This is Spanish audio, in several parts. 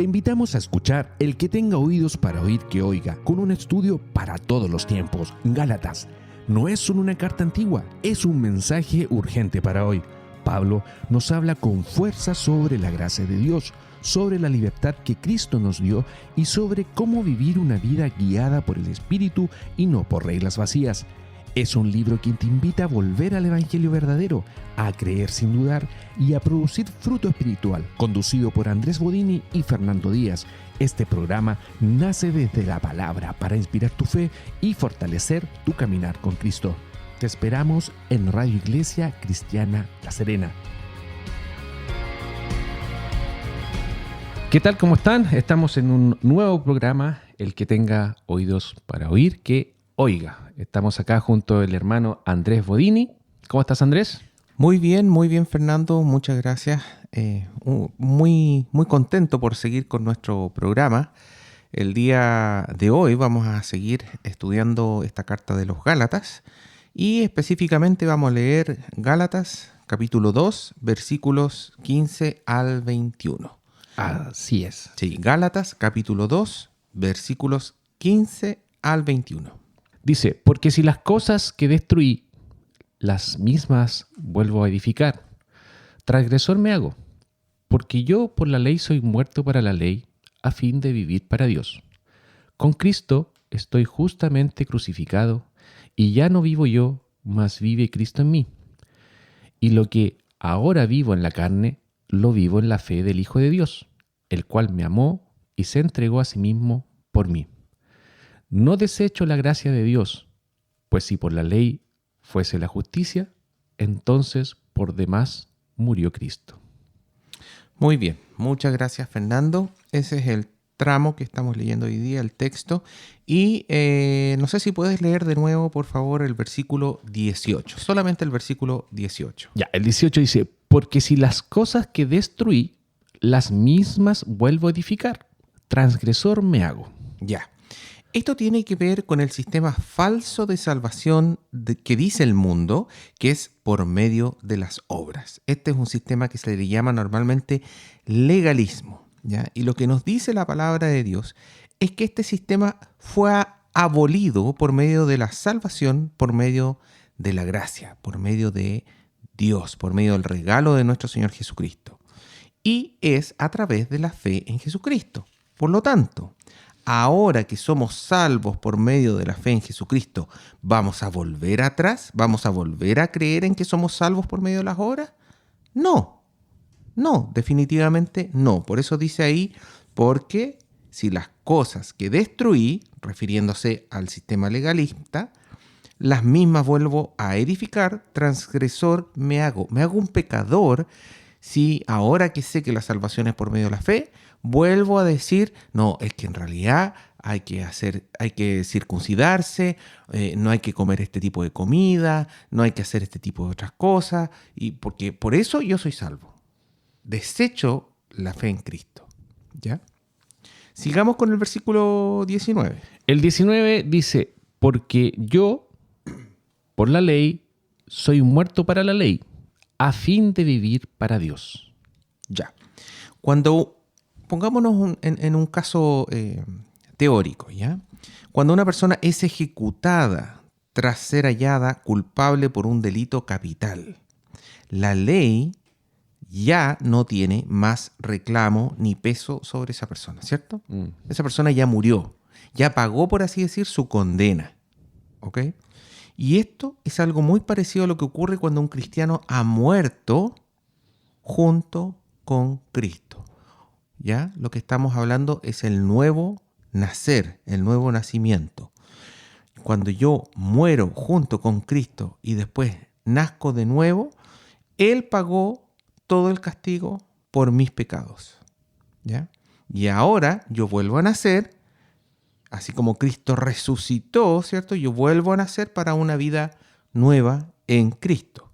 invitamos a escuchar El que tenga oídos para oír que oiga, con un estudio para todos los tiempos. Gálatas no es solo una carta antigua, es un mensaje urgente para hoy. Pablo nos habla con fuerza sobre la gracia de Dios, sobre la libertad que Cristo nos dio y sobre cómo vivir una vida guiada por el Espíritu y no por reglas vacías. Es un libro que te invita a volver al Evangelio verdadero, a creer sin dudar y a producir fruto espiritual. Conducido por Andrés Bodini y Fernando Díaz, este programa nace desde la palabra para inspirar tu fe y fortalecer tu caminar con Cristo. Te esperamos en Radio Iglesia Cristiana La Serena. ¿Qué tal? ¿Cómo están? Estamos en un nuevo programa, El que tenga oídos para oír, que oiga. Estamos acá junto al hermano Andrés Bodini. ¿Cómo estás, Andrés? Muy bien, Fernando. Muchas gracias. Muy contento por seguir con nuestro programa. El día de hoy vamos a seguir estudiando esta carta de los Gálatas y específicamente vamos a leer Gálatas capítulo 2, versículos 15 al 21. Así es. Sí, Gálatas capítulo 2, versículos 15 al 21. Dice, porque si las cosas que destruí, las mismas vuelvo a edificar, transgresor me hago, porque yo por la ley soy muerto para la ley, a fin de vivir para Dios. Con Cristo estoy justamente crucificado, y ya no vivo yo, mas vive Cristo en mí. Y lo que ahora vivo en la carne, lo vivo en la fe del Hijo de Dios, el cual me amó y se entregó a sí mismo por mí. No desecho la gracia de Dios, pues si por la ley fuese la justicia, entonces por demás murió Cristo. Muy bien, muchas gracias, Fernando. Ese es el tramo que estamos leyendo hoy día, el texto. Y no sé si puedes leer de nuevo, por favor, el versículo 18, solamente el versículo 18. Ya, el 18 dice, porque si las cosas que destruí, las mismas vuelvo a edificar, transgresor me hago. Ya. Esto tiene que ver con el sistema falso de salvación que dice el mundo, que es por medio de las obras. Este es un sistema que se le llama normalmente legalismo, ¿ya? Y lo que nos dice la palabra de Dios es que este sistema fue abolido por medio de la salvación, por medio de la gracia, por medio de Dios, por medio del regalo de nuestro Señor Jesucristo. Y es a través de la fe en Jesucristo. Por lo tanto, ahora que somos salvos por medio de la fe en Jesucristo, ¿vamos a volver atrás? ¿Vamos a volver a creer en que somos salvos por medio de las obras? No, definitivamente no. Por eso dice ahí, porque si las cosas que destruí, refiriéndose al sistema legalista, las mismas vuelvo a edificar, transgresor me hago. Me hago un pecador si ahora que sé que la salvación es por medio de la fe, vuelvo a decir, no, es que en realidad hay que circuncidarse, no hay que comer este tipo de comida, no hay que hacer este tipo de otras cosas, y porque por eso yo soy salvo. Desecho la fe en Cristo. ¿Ya? Sigamos con el versículo 19. El 19 dice, porque yo, por la ley, soy muerto para la ley, a fin de vivir para Dios. Ya. Pongámonos en un caso teórico, ¿ya? Cuando una persona es ejecutada tras ser hallada culpable por un delito capital, la ley ya no tiene más reclamo ni peso sobre esa persona, ¿cierto? Esa persona ya murió, ya pagó, por así decir, su condena, ¿ok? Y esto es algo muy parecido a lo que ocurre cuando un cristiano ha muerto junto con Cristo. ¿Ya? Lo que estamos hablando es el nuevo nacer, el nuevo nacimiento. Cuando yo muero junto con Cristo y después nazco de nuevo, Él pagó todo el castigo por mis pecados. ¿Ya? Y ahora yo vuelvo a nacer, así como Cristo resucitó, ¿cierto? Yo vuelvo a nacer para una vida nueva en Cristo.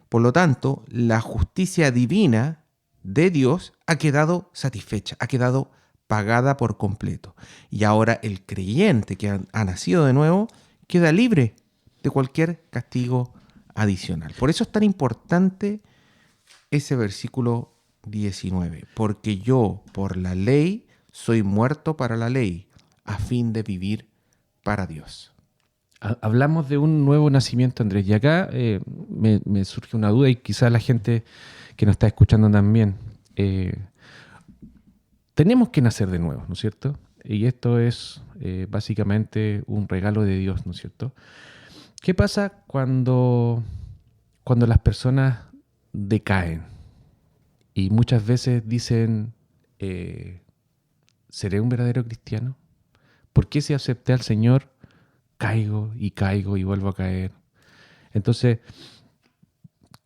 Por lo tanto, la justicia divina de Dios ha quedado satisfecha, ha quedado pagada por completo. Y ahora el creyente que ha nacido de nuevo queda libre de cualquier castigo adicional. Por eso es tan importante ese versículo 19. Porque yo, por la ley, soy muerto para la ley, a fin de vivir para Dios. Hablamos de un nuevo nacimiento, Andrés, y acá me surge una duda y quizás la gente que nos está escuchando también. Tenemos que nacer de nuevo, ¿no es cierto? Y esto es básicamente un regalo de Dios, ¿no es cierto? ¿Qué pasa cuando las personas decaen? Y muchas veces dicen, ¿seré un verdadero cristiano? ¿Por qué si acepté al Señor, caigo y vuelvo a caer? Entonces,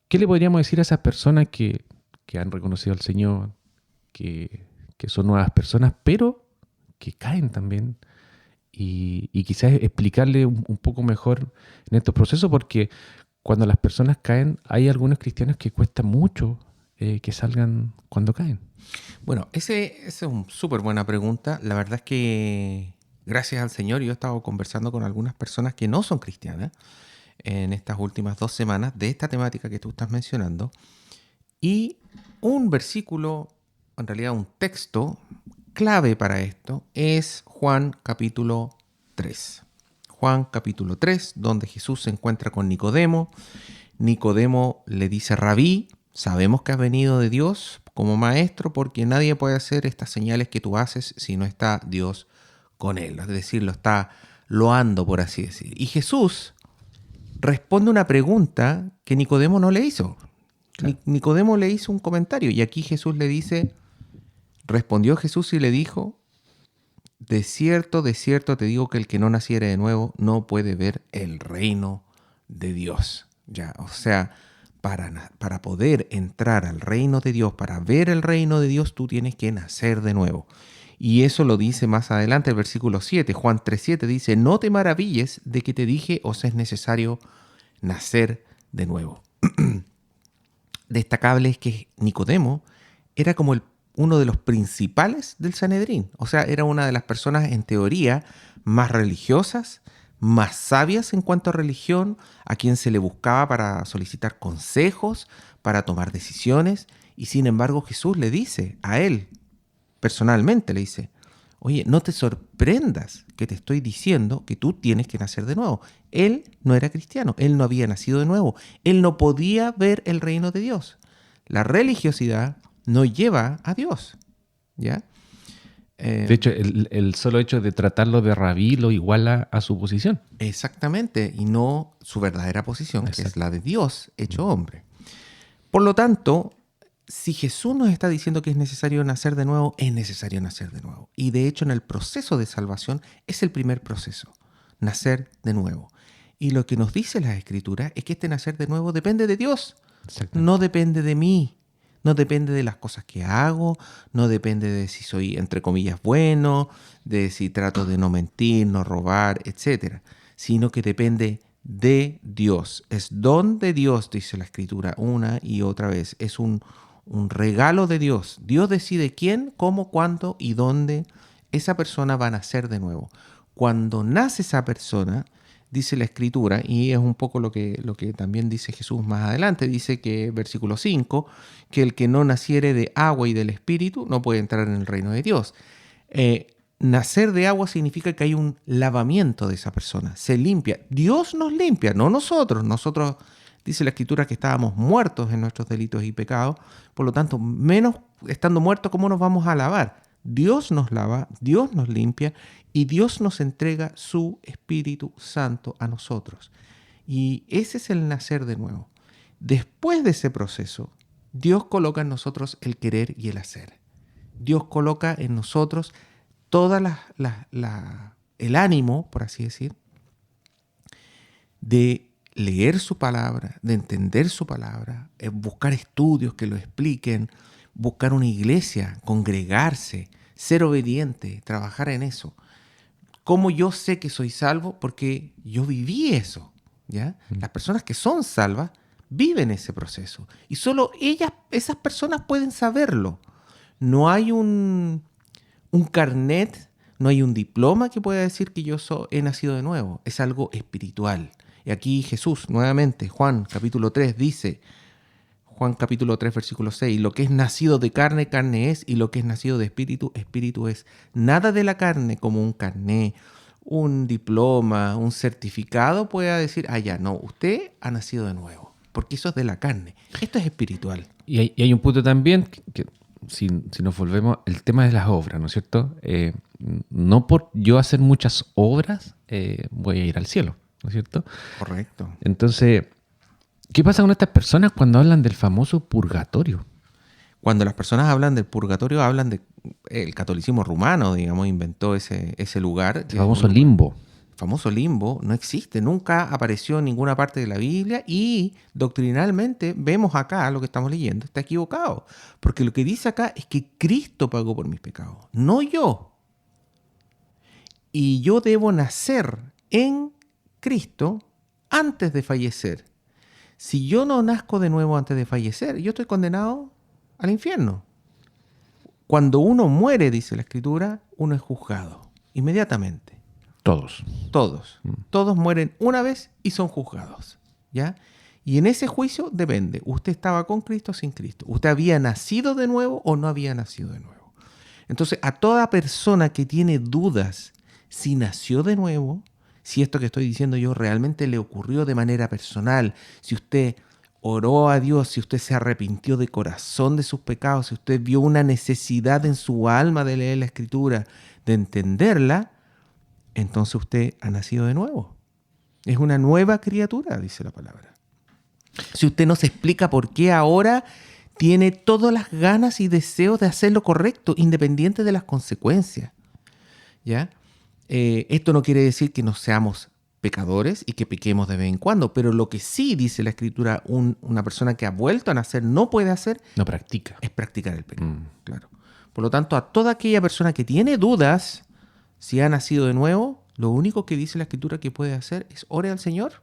¿qué le podríamos decir a esas personas que han reconocido al Señor, que son nuevas personas, pero que caen también? Y quizás explicarle un poco mejor en estos procesos, porque cuando las personas caen, hay algunos cristianos que cuesta mucho que salgan cuando caen. Bueno, esa es una súper buena pregunta. La verdad es que gracias al Señor yo he estado conversando con algunas personas que no son cristianas en estas últimas 2 semanas de esta temática que tú estás mencionando. Y un versículo, en realidad un texto clave para esto es Juan capítulo 3. Juan capítulo 3, donde Jesús se encuentra con Nicodemo. Nicodemo le dice: Rabí, sabemos que has venido de Dios como maestro, porque nadie puede hacer estas señales que tú haces si no está Dios con él. Es decir, lo está loando, por así decir. Y Jesús responde una pregunta que Nicodemo no le hizo. Claro. Nicodemo le hizo un comentario y aquí Jesús le dice, respondió Jesús y le dijo: de cierto te digo que el que no naciere de nuevo no puede ver el reino de Dios. Ya, o sea, para poder entrar al reino de Dios, para ver el reino de Dios, tú tienes que nacer de nuevo. Y eso lo dice más adelante el versículo 7. Juan 3:7 dice: no te maravilles de que te dije, os es necesario nacer de nuevo. Destacable es que Nicodemo era como uno de los principales del Sanedrín. O sea, era una de las personas en teoría más religiosas, más sabias en cuanto a religión, a quien se le buscaba para solicitar consejos, para tomar decisiones. Y sin embargo Jesús le dice a él, personalmente le dice: oye, no te sorprendas que te estoy diciendo que tú tienes que nacer de nuevo. Él no era cristiano, él no había nacido de nuevo, él no podía ver el reino de Dios. La religiosidad no lleva a Dios, ¿ya? De hecho, el solo hecho de tratarlo de rabí lo iguala a su posición. Exactamente, y no su verdadera posición, que es la de Dios hecho hombre. Por lo tanto, si Jesús nos está diciendo que es necesario nacer de nuevo, es necesario nacer de nuevo. Y de hecho, en el proceso de salvación es el primer proceso, nacer de nuevo. Y lo que nos dice la Escritura es que este nacer de nuevo depende de Dios, no depende de mí. No depende de las cosas que hago, no depende de si soy, entre comillas, bueno, de si trato de no mentir, no robar, etc. Sino que depende de Dios. Es don de Dios, dice la Escritura una y otra vez. Es un regalo de Dios. Dios decide quién, cómo, cuándo y dónde esa persona va a nacer de nuevo. Cuando nace esa persona, dice la Escritura, y es un poco lo que también dice Jesús más adelante, dice que, versículo 5, que el que no naciere de agua y del Espíritu no puede entrar en el reino de Dios. Nacer de agua significa que hay un lavamiento de esa persona, se limpia. Dios nos limpia, no nosotros. Nosotros, dice la Escritura, que estábamos muertos en nuestros delitos y pecados, por lo tanto, menos estando muertos, ¿cómo nos vamos a lavar? Dios nos lava, Dios nos limpia y Dios nos entrega su Espíritu Santo a nosotros. Y ese es el nacer de nuevo. Después de ese proceso, Dios coloca en nosotros el querer y el hacer. Dios coloca en nosotros toda el ánimo, por así decir, de leer su palabra, de entender su palabra, buscar estudios que lo expliquen, buscar una iglesia, congregarse, ser obediente, trabajar en eso. ¿Cómo yo sé que soy salvo? Porque yo viví eso, ¿ya? Las personas que son salvas viven ese proceso y solo esas personas pueden saberlo. No hay un carnet, no hay un diploma que pueda decir que yo he nacido de nuevo. Es algo espiritual. Y aquí Jesús, nuevamente, Juan capítulo 3 dice: Juan capítulo 3, versículo 6. Lo que es nacido de carne, carne es, y lo que es nacido de espíritu, espíritu es. Nada de la carne como un carné, un diploma, un certificado pueda decir, ya, no, usted ha nacido de nuevo, porque eso es de la carne. Esto es espiritual. Y hay un punto también que si nos volvemos, el tema de las obras, ¿no es cierto? No por yo hacer muchas obras voy a ir al cielo, ¿no es cierto? Correcto. Entonces, ¿qué pasa con estas personas cuando hablan del famoso purgatorio? Cuando las personas hablan del purgatorio, hablan de el catolicismo rumano, digamos, inventó ese lugar. El famoso limbo. El famoso limbo no existe, nunca apareció en ninguna parte de la Biblia y doctrinalmente vemos acá lo que estamos leyendo, está equivocado. Porque lo que dice acá es que Cristo pagó por mis pecados, no yo. Y yo debo nacer en Cristo antes de fallecer. Si yo no nazco de nuevo antes de fallecer, yo estoy condenado al infierno. Cuando uno muere, dice la Escritura, uno es juzgado inmediatamente. Todos. Todos mueren una vez y son juzgados, ¿ya? Y en ese juicio depende, ¿usted estaba con Cristo o sin Cristo? ¿Usted había nacido de nuevo o no había nacido de nuevo? Entonces, a toda persona que tiene dudas si nació de nuevo, si esto que estoy diciendo yo realmente le ocurrió de manera personal, si usted oró a Dios, si usted se arrepintió de corazón de sus pecados, si usted vio una necesidad en su alma de leer la Escritura, de entenderla, entonces usted ha nacido de nuevo. Es una nueva criatura, dice la palabra. Si usted no se explica por qué ahora tiene todas las ganas y deseos de hacer lo correcto, independiente de las consecuencias, ¿ya? Esto no quiere decir que no seamos pecadores y que pequemos de vez en cuando, pero lo que sí dice la Escritura, una persona que ha vuelto a nacer no puede hacer, no practica, es practicar el pecado. Claro. Por lo tanto, a toda aquella persona que tiene dudas si ha nacido de nuevo, lo único que dice la Escritura que puede hacer es ore al Señor.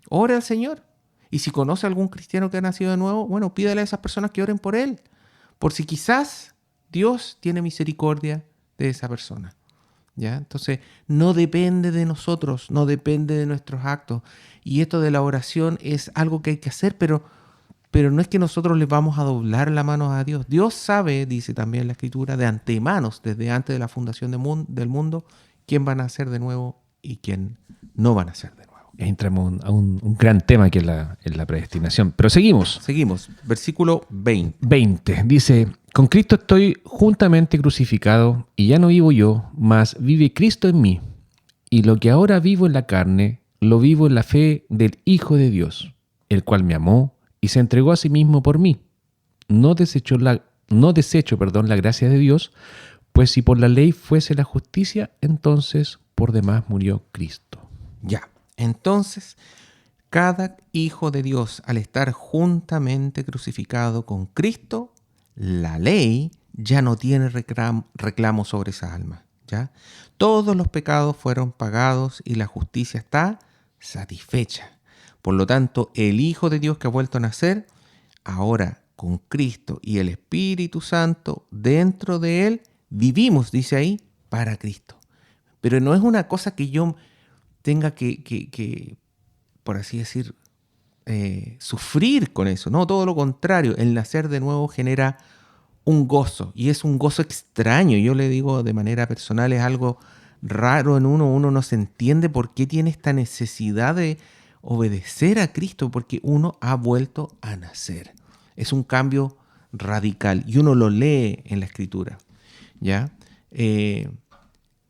Ore al Señor. Y si conoce a algún cristiano que ha nacido de nuevo, bueno, pídale a esas personas que oren por él, por si quizás Dios tiene misericordia de esa persona. ¿Ya? Entonces, no depende de nosotros, no depende de nuestros actos. Y esto de la oración es algo que hay que hacer, pero no es que nosotros le vamos a doblar la mano a Dios. Dios sabe, dice también la Escritura, de antemano, desde antes de la fundación del mundo, quién van a nacer de nuevo y quién no van a nacer de nuevo. Entramos a un gran tema que es la predestinación. Pero seguimos. Seguimos. Versículo 20. 20. Dice, con Cristo estoy juntamente crucificado y ya no vivo yo, mas vive Cristo en mí. Y lo que ahora vivo en la carne, lo vivo en la fe del Hijo de Dios, el cual me amó y se entregó a sí mismo por mí. No desecho la gracia de Dios, pues si por la ley fuese la justicia, entonces por demás murió Cristo. Ya. Entonces, cada hijo de Dios, al estar juntamente crucificado con Cristo, la ley ya no tiene reclamo sobre esa alma, ¿ya? Todos los pecados fueron pagados y la justicia está satisfecha. Por lo tanto, el Hijo de Dios que ha vuelto a nacer, ahora con Cristo y el Espíritu Santo dentro de él, vivimos, dice ahí, para Cristo. Pero no es una cosa que yo tenga que por así decir, sufrir con eso. No, todo lo contrario. El nacer de nuevo genera un gozo, y es un gozo extraño. Yo le digo de manera personal, es algo raro en uno no se entiende por qué tiene esta necesidad de obedecer a Cristo, porque uno ha vuelto a nacer. Es un cambio radical, y uno lo lee en la Escritura, ¿ya? El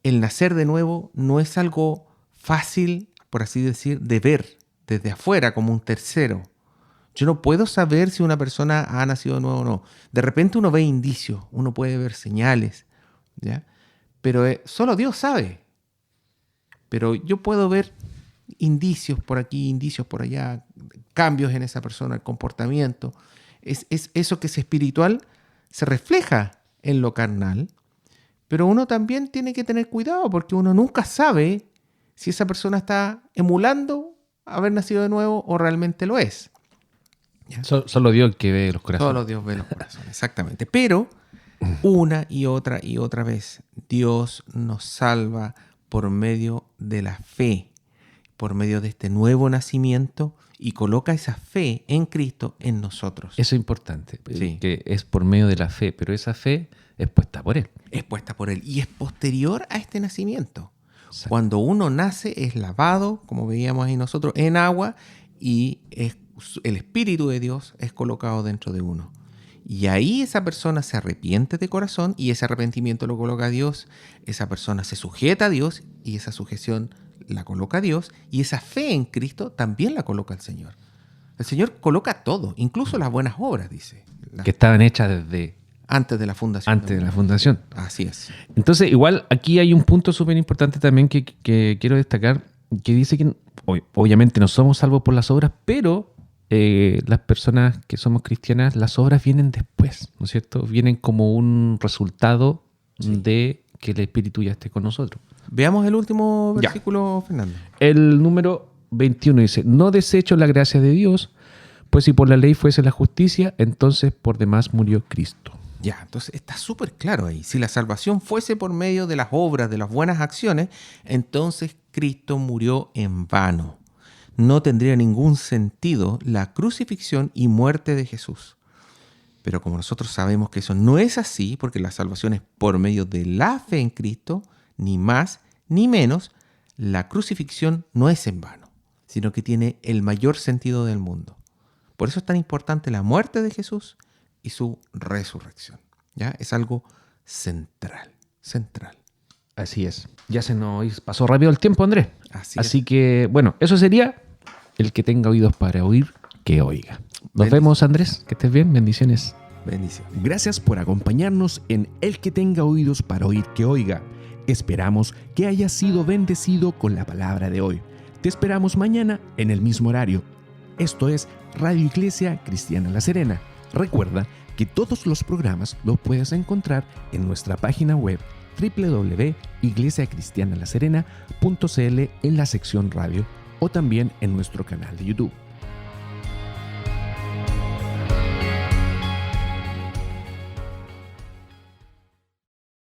nacer de nuevo no es algo fácil, por así decir, de ver desde afuera como un tercero. Yo no puedo saber si una persona ha nacido de nuevo o no. De repente uno ve indicios, uno puede ver señales, ¿ya? Pero solo Dios sabe. Pero yo puedo ver indicios por aquí, indicios por allá, cambios en esa persona, el comportamiento. Es eso que es espiritual, se refleja en lo carnal, pero uno también tiene que tener cuidado, porque uno nunca sabe si esa persona está emulando haber nacido de nuevo o realmente lo es. Solo Dios que ve los corazones. Solo Dios ve los corazones, exactamente. Pero una y otra vez, Dios nos salva por medio de la fe, por medio de este nuevo nacimiento y coloca esa fe en Cristo en nosotros. Eso es importante, Sí. que es por medio de la fe, pero esa fe es puesta por Él. Es puesta por Él y es posterior a este nacimiento. Exacto. Cuando uno nace es lavado, como veíamos ahí nosotros, en agua y el Espíritu de Dios es colocado dentro de uno. Y ahí esa persona se arrepiente de corazón y ese arrepentimiento lo coloca a Dios. Esa persona se sujeta a Dios y esa sujeción la coloca a Dios. Y esa fe en Cristo también la coloca al Señor. El Señor coloca todo, incluso las buenas obras, dice. Que estaban hechas desde Antes de la fundación. antes de la fundación. Así es. Entonces, igual aquí hay un punto súper importante también que quiero destacar, que dice que obviamente no somos salvos por las obras, pero las personas que somos cristianas, las obras vienen después, ¿no es cierto? Vienen como un resultado de que el Espíritu ya esté con nosotros. Veamos el último Ya. versículo, Fernando. El número 21 dice, no desecho la gracia de Dios, pues si por la ley fuese la justicia, entonces por demás murió Cristo. Ya, entonces está súper claro ahí. Si la salvación fuese por medio de las obras, de las buenas acciones, entonces Cristo murió en vano. No tendría ningún sentido la crucifixión y muerte de Jesús. Pero como nosotros sabemos que eso no es así, porque la salvación es por medio de la fe en Cristo, ni más ni menos, la crucifixión no es en vano, sino que tiene el mayor sentido del mundo. Por eso es tan importante la muerte de Jesús y su resurrección. ¿Ya? Es algo central, central. Así es. Ya se nos pasó rápido el tiempo, Andrés. Así que, bueno, eso sería el que tenga oídos para oír, que oiga. Nos Bendiciones. vemos, Andrés. Que estés bien. Bendiciones. Bendiciones. Gracias por acompañarnos en El que tenga oídos para oír, que oiga. Esperamos que hayas sido bendecido con la palabra de hoy. Te esperamos mañana en el mismo horario. Esto es Radio Iglesia Cristiana La Serena. Recuerda que todos los programas los puedes encontrar en nuestra página web www.iglesiacristianalaserena.cl en la sección radio o también en nuestro canal de YouTube.